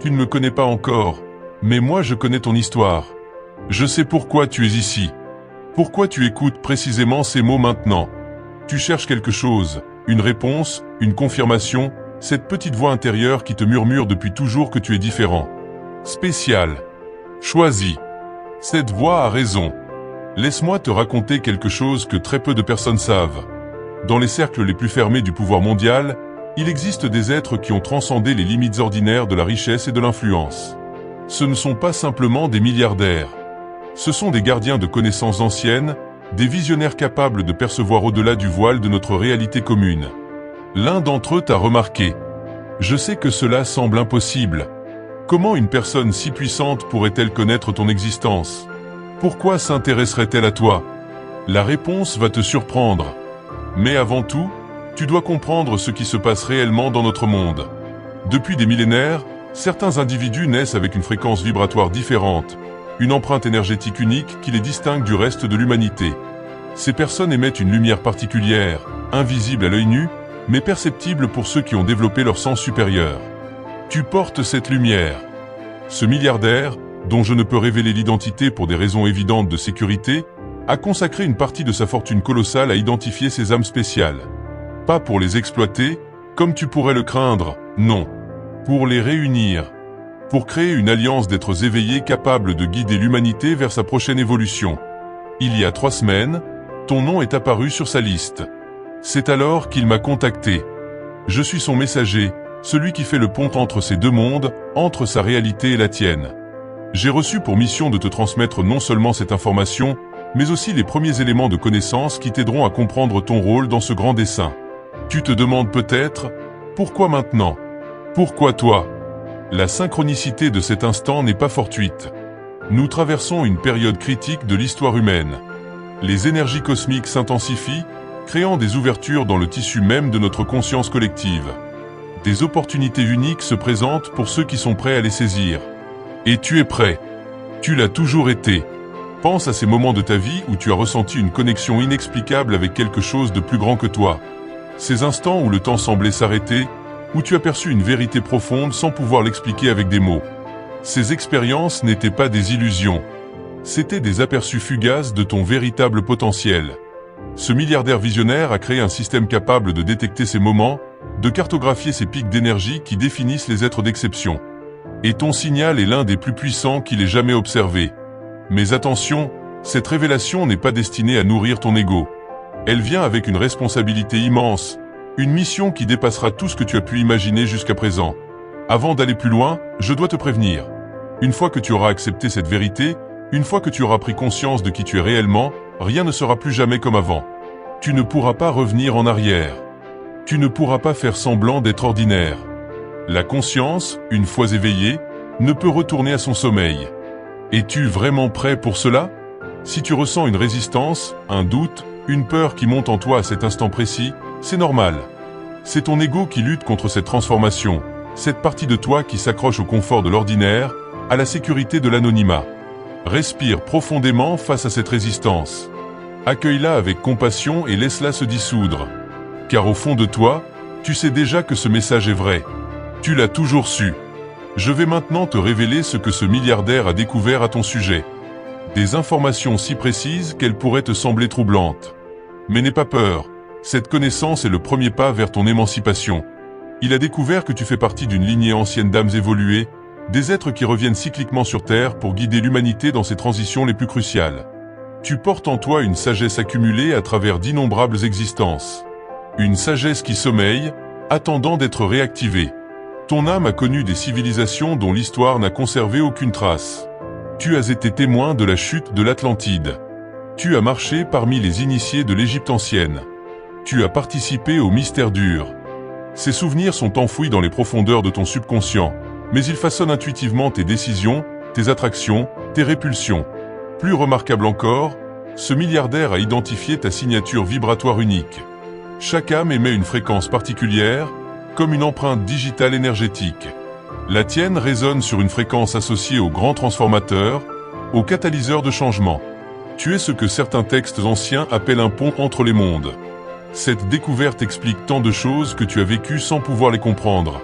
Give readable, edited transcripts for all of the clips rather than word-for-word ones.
Tu ne me connais pas encore, mais moi je connais ton histoire. Je sais pourquoi tu es ici. Pourquoi tu écoutes précisément ces mots maintenant. Tu cherches quelque chose, une réponse, une confirmation, cette petite voix intérieure qui te murmure depuis toujours que tu es différent. Spécial. Choisi. Cette voix a raison. Laisse-moi te raconter quelque chose que très peu de personnes savent. Dans les cercles les plus fermés du pouvoir mondial, il existe des êtres qui ont transcendé les limites ordinaires de la richesse et de l'influence. Ce ne sont pas simplement des milliardaires. Ce sont des gardiens de connaissances anciennes, des visionnaires capables de percevoir au-delà du voile de notre réalité commune. L'un d'entre eux t'a remarqué. Je sais que cela semble impossible. Comment une personne si puissante pourrait-elle connaître ton existence? Pourquoi s'intéresserait-elle à toi? La réponse va te surprendre. Mais avant tout, tu dois comprendre ce qui se passe réellement dans notre monde. Depuis des millénaires, certains individus naissent avec une fréquence vibratoire différente, une empreinte énergétique unique qui les distingue du reste de l'humanité. Ces personnes émettent une lumière particulière, invisible à l'œil nu, mais perceptible pour ceux qui ont développé leur sens supérieur. Tu portes cette lumière. Ce milliardaire, dont je ne peux révéler l'identité pour des raisons évidentes de sécurité, a consacré une partie de sa fortune colossale à identifier ces âmes spéciales. Pas pour les exploiter, comme tu pourrais le craindre, non. Pour les réunir. Pour créer une alliance d'êtres éveillés capables de guider l'humanité vers sa prochaine évolution. Il y a 3 semaines, ton nom est apparu sur sa liste. C'est alors qu'il m'a contacté. Je suis son messager, celui qui fait le pont entre ces deux mondes, entre sa réalité et la tienne. J'ai reçu pour mission de te transmettre non seulement cette information, mais aussi les premiers éléments de connaissance qui t'aideront à comprendre ton rôle dans ce grand dessein. Tu te demandes peut-être, pourquoi maintenant? Pourquoi toi? La synchronicité de cet instant n'est pas fortuite. Nous traversons une période critique de l'histoire humaine. Les énergies cosmiques s'intensifient, créant des ouvertures dans le tissu même de notre conscience collective. Des opportunités uniques se présentent pour ceux qui sont prêts à les saisir. Et tu es prêt. Tu l'as toujours été. Pense à ces moments de ta vie où tu as ressenti une connexion inexplicable avec quelque chose de plus grand que toi. Ces instants où le temps semblait s'arrêter, où tu as perçu une vérité profonde sans pouvoir l'expliquer avec des mots. Ces expériences n'étaient pas des illusions. C'étaient des aperçus fugaces de ton véritable potentiel. Ce milliardaire visionnaire a créé un système capable de détecter ces moments, de cartographier ces pics d'énergie qui définissent les êtres d'exception. Et ton signal est l'un des plus puissants qu'il ait jamais observé. Mais attention, cette révélation n'est pas destinée à nourrir ton ego. Elle vient avec une responsabilité immense, une mission qui dépassera tout ce que tu as pu imaginer jusqu'à présent. Avant d'aller plus loin, je dois te prévenir. Une fois que tu auras accepté cette vérité, une fois que tu auras pris conscience de qui tu es réellement, rien ne sera plus jamais comme avant. Tu ne pourras pas revenir en arrière. Tu ne pourras pas faire semblant d'être ordinaire. La conscience, une fois éveillée, ne peut retourner à son sommeil. Es-tu vraiment prêt pour cela? Si tu ressens une résistance, un doute, une peur qui monte en toi à cet instant précis, c'est normal. C'est ton ego qui lutte contre cette transformation, cette partie de toi qui s'accroche au confort de l'ordinaire, à la sécurité de l'anonymat. Respire profondément face à cette résistance. Accueille-la avec compassion et laisse-la se dissoudre. Car au fond de toi, tu sais déjà que ce message est vrai. Tu l'as toujours su. Je vais maintenant te révéler ce que ce milliardaire a découvert à ton sujet. Des informations si précises qu'elles pourraient te sembler troublantes. Mais n'aie pas peur, cette connaissance est le premier pas vers ton émancipation. Il a découvert que tu fais partie d'une lignée ancienne d'âmes évoluées, des êtres qui reviennent cycliquement sur Terre pour guider l'humanité dans ses transitions les plus cruciales. Tu portes en toi une sagesse accumulée à travers d'innombrables existences. Une sagesse qui sommeille, attendant d'être réactivée. Ton âme a connu des civilisations dont l'histoire n'a conservé aucune trace. Tu as été témoin de la chute de l'Atlantide. Tu as marché parmi les initiés de l'Égypte ancienne. Tu as participé au mystère dur. Ces souvenirs sont enfouis dans les profondeurs de ton subconscient, mais ils façonnent intuitivement tes décisions, tes attractions, tes répulsions. Plus remarquable encore, ce milliardaire a identifié ta signature vibratoire unique. Chaque âme émet une fréquence particulière, comme une empreinte digitale énergétique. La tienne résonne sur une fréquence associée au grand transformateur, au catalyseur de changement. Tu es ce que certains textes anciens appellent un pont entre les mondes. Cette découverte explique tant de choses que tu as vécues sans pouvoir les comprendre.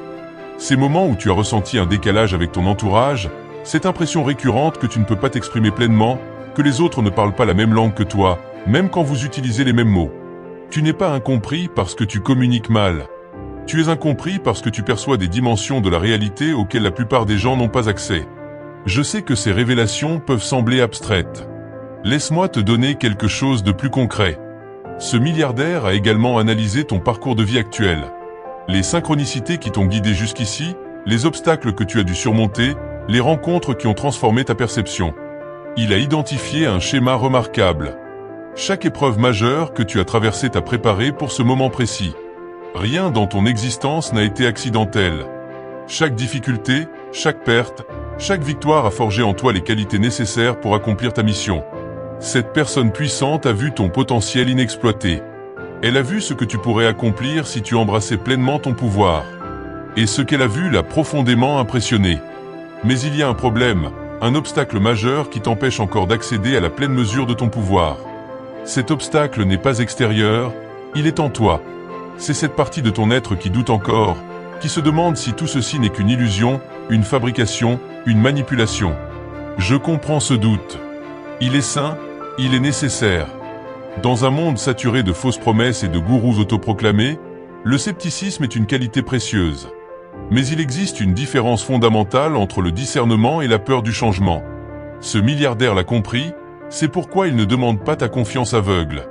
Ces moments où tu as ressenti un décalage avec ton entourage, cette impression récurrente que tu ne peux pas t'exprimer pleinement, que les autres ne parlent pas la même langue que toi, même quand vous utilisez les mêmes mots. Tu n'es pas incompris parce que tu communiques mal. Tu es incompris parce que tu perçois des dimensions de la réalité auxquelles la plupart des gens n'ont pas accès. Je sais que ces révélations peuvent sembler abstraites. Laisse-moi te donner quelque chose de plus concret. Ce milliardaire a également analysé ton parcours de vie actuel. Les synchronicités qui t'ont guidé jusqu'ici, les obstacles que tu as dû surmonter, les rencontres qui ont transformé ta perception. Il a identifié un schéma remarquable. Chaque épreuve majeure que tu as traversée t'a préparé pour ce moment précis. Rien dans ton existence n'a été accidentel. Chaque difficulté, chaque perte, chaque victoire a forgé en toi les qualités nécessaires pour accomplir ta mission. Cette personne puissante a vu ton potentiel inexploité. Elle a vu ce que tu pourrais accomplir si tu embrassais pleinement ton pouvoir. Et ce qu'elle a vu l'a profondément impressionné. Mais il y a un problème, un obstacle majeur qui t'empêche encore d'accéder à la pleine mesure de ton pouvoir. Cet obstacle n'est pas extérieur, il est en toi. C'est cette partie de ton être qui doute encore, qui se demande si tout ceci n'est qu'une illusion, une fabrication, une manipulation. Je comprends ce doute. Il est sain, il est nécessaire. Dans un monde saturé de fausses promesses et de gourous autoproclamés, le scepticisme est une qualité précieuse. Mais il existe une différence fondamentale entre le discernement et la peur du changement. Ce milliardaire l'a compris, c'est pourquoi il ne demande pas ta confiance aveugle.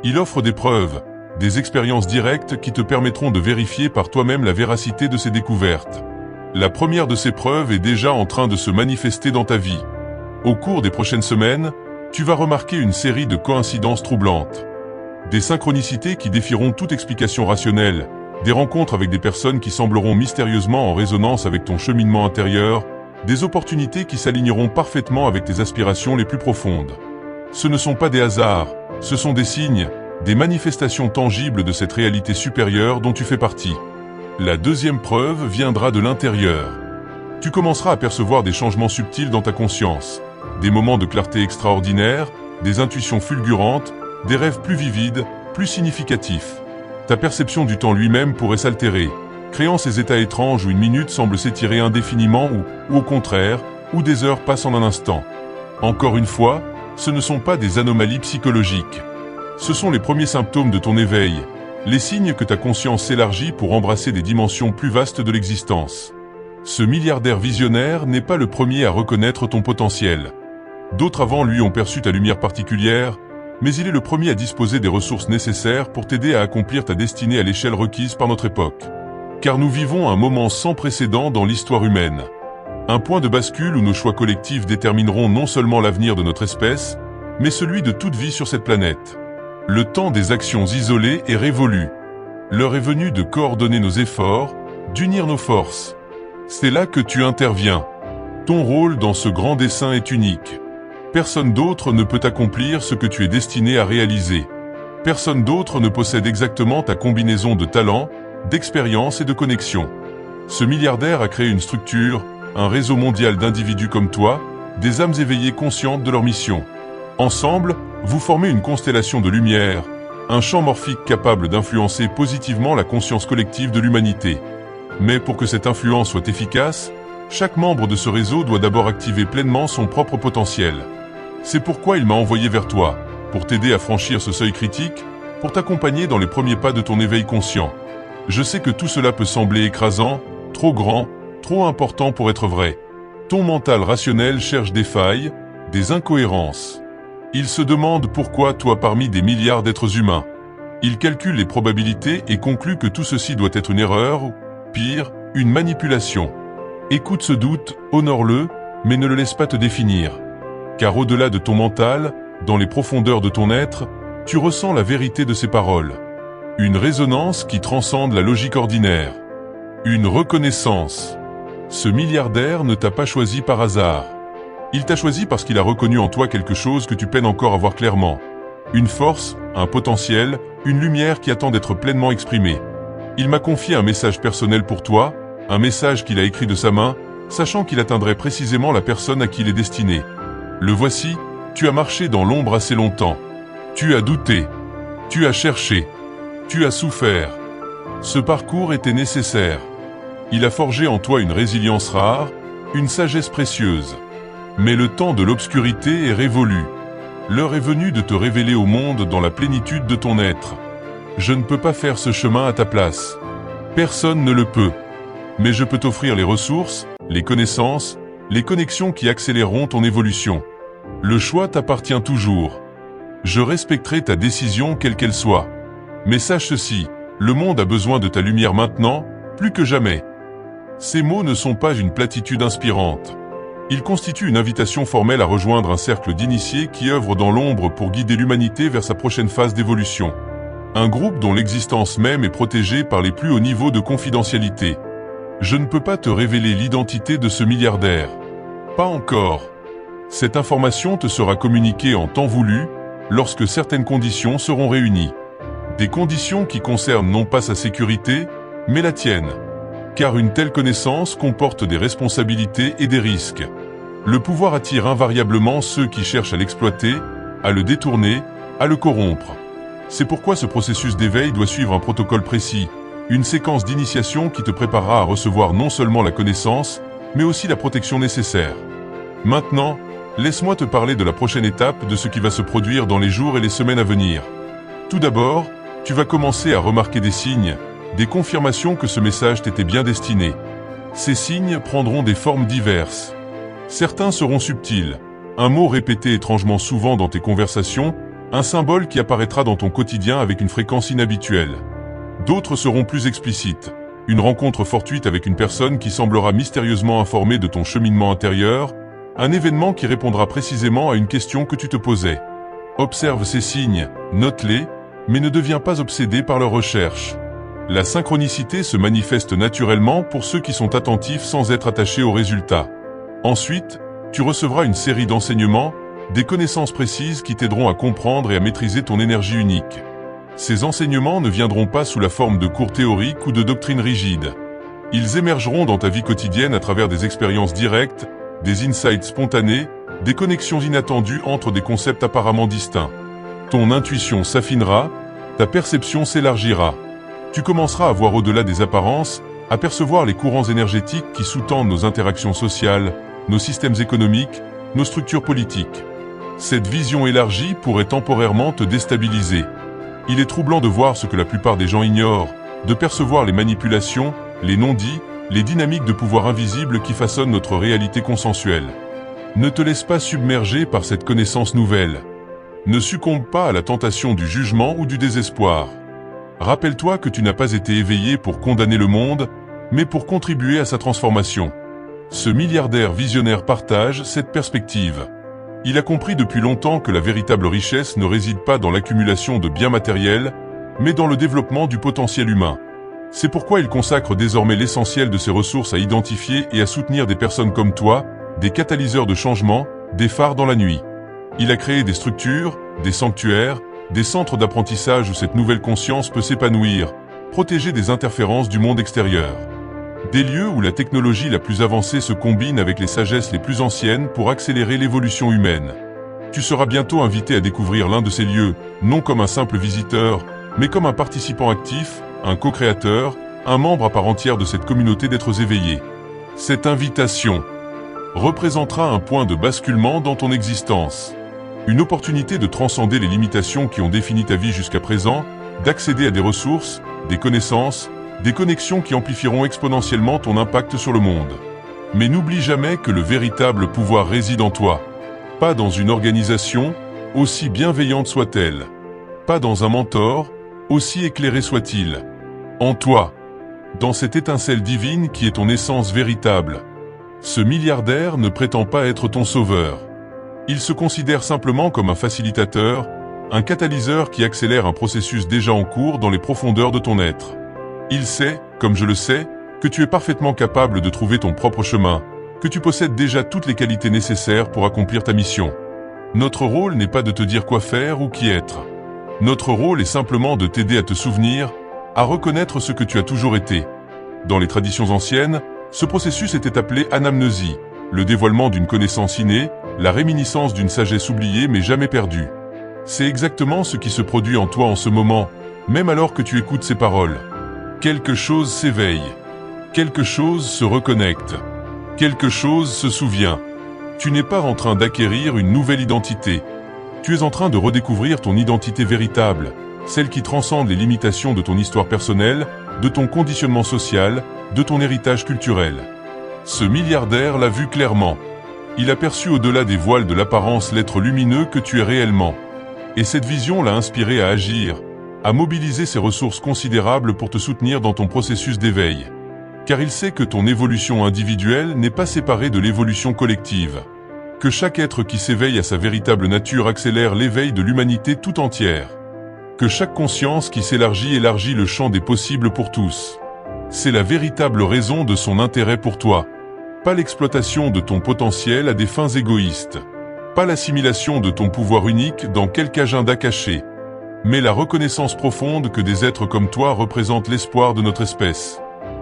Il offre des preuves, des expériences directes qui te permettront de vérifier par toi-même la véracité de ces découvertes. La première de ces preuves est déjà en train de se manifester dans ta vie. Au cours des prochaines semaines, tu vas remarquer une série de coïncidences troublantes. Des synchronicités qui défieront toute explication rationnelle, des rencontres avec des personnes qui sembleront mystérieusement en résonance avec ton cheminement intérieur, des opportunités qui s'aligneront parfaitement avec tes aspirations les plus profondes. Ce ne sont pas des hasards, ce sont des signes, des manifestations tangibles de cette réalité supérieure dont tu fais partie. La deuxième preuve viendra de l'intérieur. Tu commenceras à percevoir des changements subtils dans ta conscience, des moments de clarté extraordinaires, des intuitions fulgurantes, des rêves plus vivides, plus significatifs. Ta perception du temps lui-même pourrait s'altérer, créant ces états étranges où une minute semble s'étirer indéfiniment ou au contraire, où des heures passent en un instant. Encore une fois, ce ne sont pas des anomalies psychologiques. Ce sont les premiers symptômes de ton éveil, les signes que ta conscience s'élargit pour embrasser des dimensions plus vastes de l'existence. Ce milliardaire visionnaire n'est pas le premier à reconnaître ton potentiel. D'autres avant lui ont perçu ta lumière particulière, mais il est le premier à disposer des ressources nécessaires pour t'aider à accomplir ta destinée à l'échelle requise par notre époque. Car nous vivons un moment sans précédent dans l'histoire humaine. Un point de bascule où nos choix collectifs détermineront non seulement l'avenir de notre espèce, mais celui de toute vie sur cette planète. Le temps des actions isolées est révolu. L'heure est venue de coordonner nos efforts, d'unir nos forces. C'est là que tu interviens. Ton rôle dans ce grand dessein est unique. Personne d'autre ne peut accomplir ce que tu es destiné à réaliser. Personne d'autre ne possède exactement ta combinaison de talents, d'expérience et de connexions. Ce milliardaire a créé une structure, un réseau mondial d'individus comme toi, des âmes éveillées conscientes de leur mission. Ensemble, vous formez une constellation de lumière, un champ morphique capable d'influencer positivement la conscience collective de l'humanité. Mais pour que cette influence soit efficace, chaque membre de ce réseau doit d'abord activer pleinement son propre potentiel. C'est pourquoi il m'a envoyé vers toi, pour t'aider à franchir ce seuil critique, pour t'accompagner dans les premiers pas de ton éveil conscient. Je sais que tout cela peut sembler écrasant, trop grand, trop important pour être vrai. Ton mental rationnel cherche des failles, des incohérences. Il se demande pourquoi toi parmi des milliards d'êtres humains. Il calcule les probabilités et conclut que tout ceci doit être une erreur, ou, pire, une manipulation. Écoute ce doute, honore-le, mais ne le laisse pas te définir. Car au-delà de ton mental, dans les profondeurs de ton être, tu ressens la vérité de ces paroles. Une résonance qui transcende la logique ordinaire. Une reconnaissance. Ce milliardaire ne t'a pas choisi par hasard. Il t'a choisi parce qu'il a reconnu en toi quelque chose que tu peines encore à voir clairement. Une force, un potentiel, une lumière qui attend d'être pleinement exprimée. Il m'a confié un message personnel pour toi, un message qu'il a écrit de sa main, sachant qu'il atteindrait précisément la personne à qui il est destiné. Le voici, tu as marché dans l'ombre assez longtemps. Tu as douté. Tu as cherché. Tu as souffert. Ce parcours était nécessaire. Il a forgé en toi une résilience rare, une sagesse précieuse. Mais le temps de l'obscurité est révolu. L'heure est venue de te révéler au monde dans la plénitude de ton être. Je ne peux pas faire ce chemin à ta place. Personne ne le peut. Mais je peux t'offrir les ressources, les connaissances, les connexions qui accéléreront ton évolution. Le choix t'appartient toujours. Je respecterai ta décision quelle qu'elle soit. Mais sache ceci, le monde a besoin de ta lumière maintenant, plus que jamais. Ces mots ne sont pas une platitude inspirante. Ils constituent une invitation formelle à rejoindre un cercle d'initiés qui œuvrent dans l'ombre pour guider l'humanité vers sa prochaine phase d'évolution. Un groupe dont l'existence même est protégée par les plus hauts niveaux de confidentialité. Je ne peux pas te révéler l'identité de ce milliardaire. Pas encore. Cette information te sera communiquée en temps voulu, lorsque certaines conditions seront réunies. Des conditions qui concernent non pas sa sécurité, mais la tienne. Car une telle connaissance comporte des responsabilités et des risques. Le pouvoir attire invariablement ceux qui cherchent à l'exploiter, à le détourner, à le corrompre. C'est pourquoi ce processus d'éveil doit suivre un protocole précis, une séquence d'initiation qui te préparera à recevoir non seulement la connaissance, mais aussi la protection nécessaire. Maintenant, laisse-moi te parler de la prochaine étape de ce qui va se produire dans les jours et les semaines à venir. Tout d'abord, tu vas commencer à remarquer des signes, des confirmations que ce message t'était bien destiné. Ces signes prendront des formes diverses. Certains seront subtils, un mot répété étrangement souvent dans tes conversations, un symbole qui apparaîtra dans ton quotidien avec une fréquence inhabituelle. D'autres seront plus explicites, une rencontre fortuite avec une personne qui semblera mystérieusement informée de ton cheminement intérieur, un événement qui répondra précisément à une question que tu te posais. Observe ces signes, note-les, mais ne deviens pas obsédé par leur recherche. La synchronicité se manifeste naturellement pour ceux qui sont attentifs sans être attachés aux résultats. Ensuite, tu recevras une série d'enseignements, des connaissances précises qui t'aideront à comprendre et à maîtriser ton énergie unique. Ces enseignements ne viendront pas sous la forme de cours théoriques ou de doctrines rigides. Ils émergeront dans ta vie quotidienne à travers des expériences directes, des insights spontanés, des connexions inattendues entre des concepts apparemment distincts. Ton intuition s'affinera, ta perception s'élargira. Tu commenceras à voir au-delà des apparences, à percevoir les courants énergétiques qui sous-tendent nos interactions sociales, nos systèmes économiques, nos structures politiques. Cette vision élargie pourrait temporairement te déstabiliser. Il est troublant de voir ce que la plupart des gens ignorent, de percevoir les manipulations, les non-dits, les dynamiques de pouvoir invisibles qui façonnent notre réalité consensuelle. Ne te laisse pas submerger par cette connaissance nouvelle. Ne succombe pas à la tentation du jugement ou du désespoir. Rappelle-toi que tu n'as pas été éveillé pour condamner le monde, mais pour contribuer à sa transformation. Ce milliardaire visionnaire partage cette perspective. Il a compris depuis longtemps que la véritable richesse ne réside pas dans l'accumulation de biens matériels, mais dans le développement du potentiel humain. C'est pourquoi il consacre désormais l'essentiel de ses ressources à identifier et à soutenir des personnes comme toi, des catalyseurs de changement, des phares dans la nuit. Il a créé des structures, des sanctuaires, des centres d'apprentissage où cette nouvelle conscience peut s'épanouir, protégée des interférences du monde extérieur. Des lieux où la technologie la plus avancée se combine avec les sagesses les plus anciennes pour accélérer l'évolution humaine. Tu seras bientôt invité à découvrir l'un de ces lieux, non comme un simple visiteur, mais comme un participant actif, un co-créateur, un membre à part entière de cette communauté d'êtres éveillés. Cette invitation représentera un point de basculement dans ton existence. Une opportunité de transcender les limitations qui ont défini ta vie jusqu'à présent, d'accéder à des ressources, des connaissances, des connexions qui amplifieront exponentiellement ton impact sur le monde. Mais n'oublie jamais que le véritable pouvoir réside en toi. Pas dans une organisation, aussi bienveillante soit-elle. Pas dans un mentor, aussi éclairé soit-il. En toi. Dans cette étincelle divine qui est ton essence véritable. Ce milliardaire ne prétend pas être ton sauveur. Il se considère simplement comme un facilitateur, un catalyseur qui accélère un processus déjà en cours dans les profondeurs de ton être. Il sait, comme je le sais, que tu es parfaitement capable de trouver ton propre chemin, que tu possèdes déjà toutes les qualités nécessaires pour accomplir ta mission. Notre rôle n'est pas de te dire quoi faire ou qui être. Notre rôle est simplement de t'aider à te souvenir, à reconnaître ce que tu as toujours été. Dans les traditions anciennes, ce processus était appelé anamnésie, le dévoilement d'une connaissance innée, la réminiscence d'une sagesse oubliée mais jamais perdue. C'est exactement ce qui se produit en toi en ce moment, même alors que tu écoutes ces paroles. Quelque chose s'éveille. Quelque chose se reconnecte. Quelque chose se souvient. Tu n'es pas en train d'acquérir une nouvelle identité. Tu es en train de redécouvrir ton identité véritable, celle qui transcende les limitations de ton histoire personnelle, de ton conditionnement social, de ton héritage culturel. Ce milliardaire l'a vu clairement. Il a perçu au-delà des voiles de l'apparence l'être lumineux que tu es réellement. Et cette vision l'a inspiré à agir, à mobiliser ses ressources considérables pour te soutenir dans ton processus d'éveil. Car il sait que ton évolution individuelle n'est pas séparée de l'évolution collective. Que chaque être qui s'éveille à sa véritable nature accélère l'éveil de l'humanité tout entière. Que chaque conscience qui s'élargit élargit le champ des possibles pour tous. C'est la véritable raison de son intérêt pour toi. Pas l'exploitation de ton potentiel à des fins égoïstes. Pas l'assimilation de ton pouvoir unique dans quelque agenda caché. Mais la reconnaissance profonde que des êtres comme toi représentent l'espoir de notre espèce.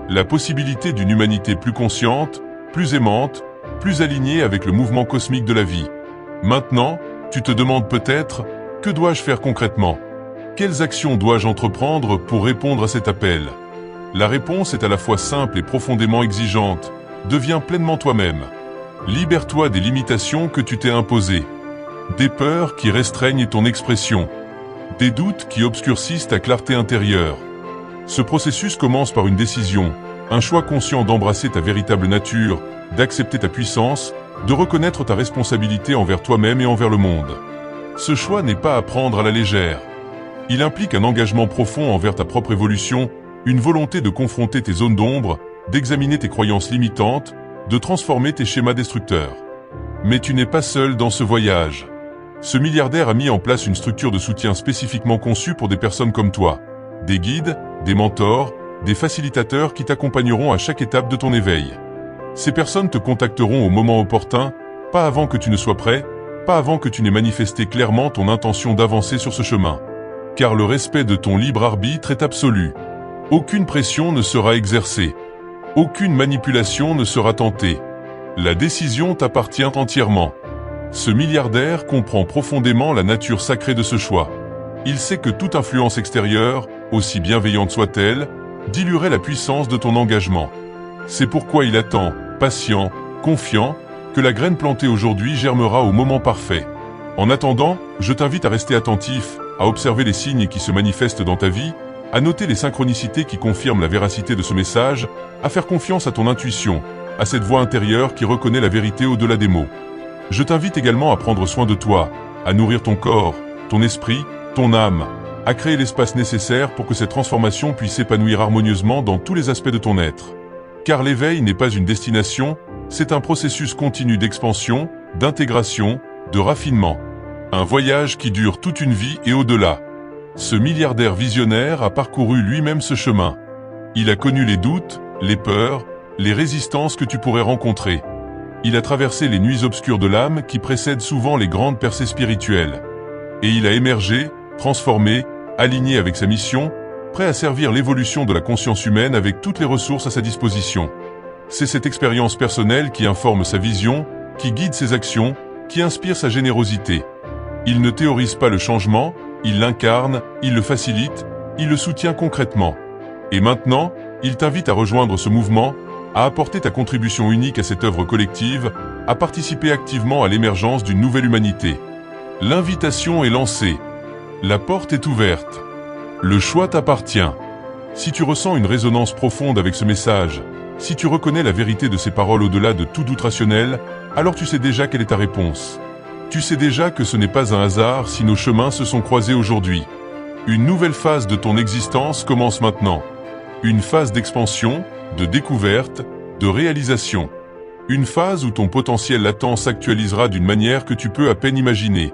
La possibilité d'une humanité plus consciente, plus aimante, plus alignée avec le mouvement cosmique de la vie. Maintenant, tu te demandes peut-être, que dois-je faire concrètement? Quelles actions dois-je entreprendre pour répondre à cet appel? La réponse est à la fois simple et profondément exigeante. Deviens pleinement toi-même. Libère-toi des limitations que tu t'es imposées. Des peurs qui restreignent ton expression. Des doutes qui obscurcissent ta clarté intérieure. Ce processus commence par une décision, un choix conscient d'embrasser ta véritable nature, d'accepter ta puissance, de reconnaître ta responsabilité envers toi-même et envers le monde. Ce choix n'est pas à prendre à la légère. Il implique un engagement profond envers ta propre évolution, une volonté de confronter tes zones d'ombre, d'examiner tes croyances limitantes, de transformer tes schémas destructeurs. Mais tu n'es pas seul dans ce voyage. Ce milliardaire a mis en place une structure de soutien spécifiquement conçue pour des personnes comme toi. Des guides, des mentors, des facilitateurs qui t'accompagneront à chaque étape de ton éveil. Ces personnes te contacteront au moment opportun, pas avant que tu ne sois prêt, pas avant que tu n'aies manifesté clairement ton intention d'avancer sur ce chemin. Car le respect de ton libre arbitre est absolu. Aucune pression ne sera exercée. Aucune manipulation ne sera tentée. La décision t'appartient entièrement. Ce milliardaire comprend profondément la nature sacrée de ce choix. Il sait que toute influence extérieure, aussi bienveillante soit-elle, diluerait la puissance de ton engagement. C'est pourquoi il attend, patient, confiant, que la graine plantée aujourd'hui germera au moment parfait. En attendant, je t'invite à rester attentif, à observer les signes qui se manifestent dans ta vie, à noter les synchronicités qui confirment la véracité de ce message, à faire confiance à ton intuition, à cette voix intérieure qui reconnaît la vérité au-delà des mots. Je t'invite également à prendre soin de toi, à nourrir ton corps, ton esprit, ton âme, à créer l'espace nécessaire pour que cette transformation puisse s'épanouir harmonieusement dans tous les aspects de ton être. Car l'éveil n'est pas une destination, c'est un processus continu d'expansion, d'intégration, de raffinement. Un voyage qui dure toute une vie et au-delà. Ce milliardaire visionnaire a parcouru lui-même ce chemin. Il a connu les doutes, les peurs, les résistances que tu pourrais rencontrer. Il a traversé les nuits obscures de l'âme qui précèdent souvent les grandes percées spirituelles. Et il a émergé, transformé, aligné avec sa mission, prêt à servir l'évolution de la conscience humaine avec toutes les ressources à sa disposition. C'est cette expérience personnelle qui informe sa vision, qui guide ses actions, qui inspire sa générosité. Il ne théorise pas le changement, il l'incarne, il le facilite, il le soutient concrètement. Et maintenant, il t'invite à rejoindre ce mouvement, à apporter ta contribution unique à cette œuvre collective, à participer activement à l'émergence d'une nouvelle humanité. L'invitation est lancée. La porte est ouverte. Le choix t'appartient. Si tu ressens une résonance profonde avec ce message, si tu reconnais la vérité de ces paroles au-delà de tout doute rationnel, alors tu sais déjà quelle est ta réponse. Tu sais déjà que ce n'est pas un hasard si nos chemins se sont croisés aujourd'hui. Une nouvelle phase de ton existence commence maintenant. Une phase d'expansion, de découverte, de réalisation. Une phase où ton potentiel latent s'actualisera d'une manière que tu peux à peine imaginer.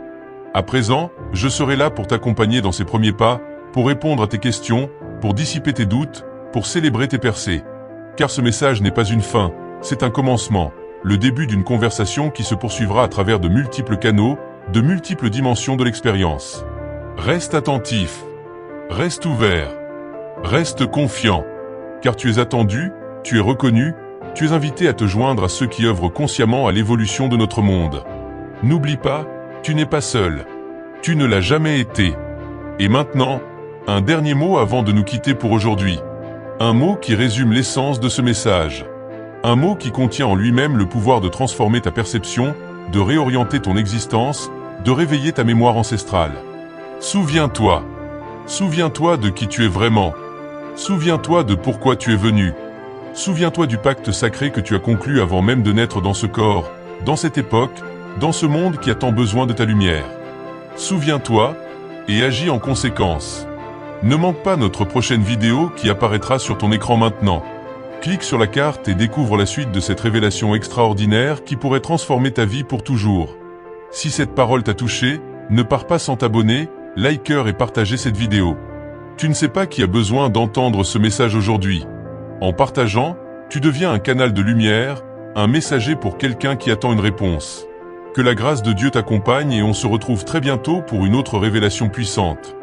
À présent, je serai là pour t'accompagner dans ces premiers pas, pour répondre à tes questions, pour dissiper tes doutes, pour célébrer tes percées. Car ce message n'est pas une fin, c'est un commencement, le début d'une conversation qui se poursuivra à travers de multiples canaux, de multiples dimensions de l'expérience. Reste attentif, reste ouvert, reste confiant, car tu es attendu, tu es reconnu, tu es invité à te joindre à ceux qui œuvrent consciemment à l'évolution de notre monde. N'oublie pas, tu n'es pas seul. Tu ne l'as jamais été. Et maintenant, un dernier mot avant de nous quitter pour aujourd'hui. Un mot qui résume l'essence de ce message. Un mot qui contient en lui-même le pouvoir de transformer ta perception, de réorienter ton existence, de réveiller ta mémoire ancestrale. Souviens-toi. Souviens-toi de qui tu es vraiment. Souviens-toi de pourquoi tu es venu. Souviens-toi du pacte sacré que tu as conclu avant même de naître dans ce corps, dans cette époque, dans ce monde qui a tant besoin de ta lumière. Souviens-toi et agis en conséquence. Ne manque pas notre prochaine vidéo qui apparaîtra sur ton écran maintenant. Clique sur la carte et découvre la suite de cette révélation extraordinaire qui pourrait transformer ta vie pour toujours. Si cette parole t'a touché, ne pars pas sans t'abonner, liker et partager cette vidéo. Tu ne sais pas qui a besoin d'entendre ce message aujourd'hui. En partageant, tu deviens un canal de lumière, un messager pour quelqu'un qui attend une réponse. Que la grâce de Dieu t'accompagne et on se retrouve très bientôt pour une autre révélation puissante.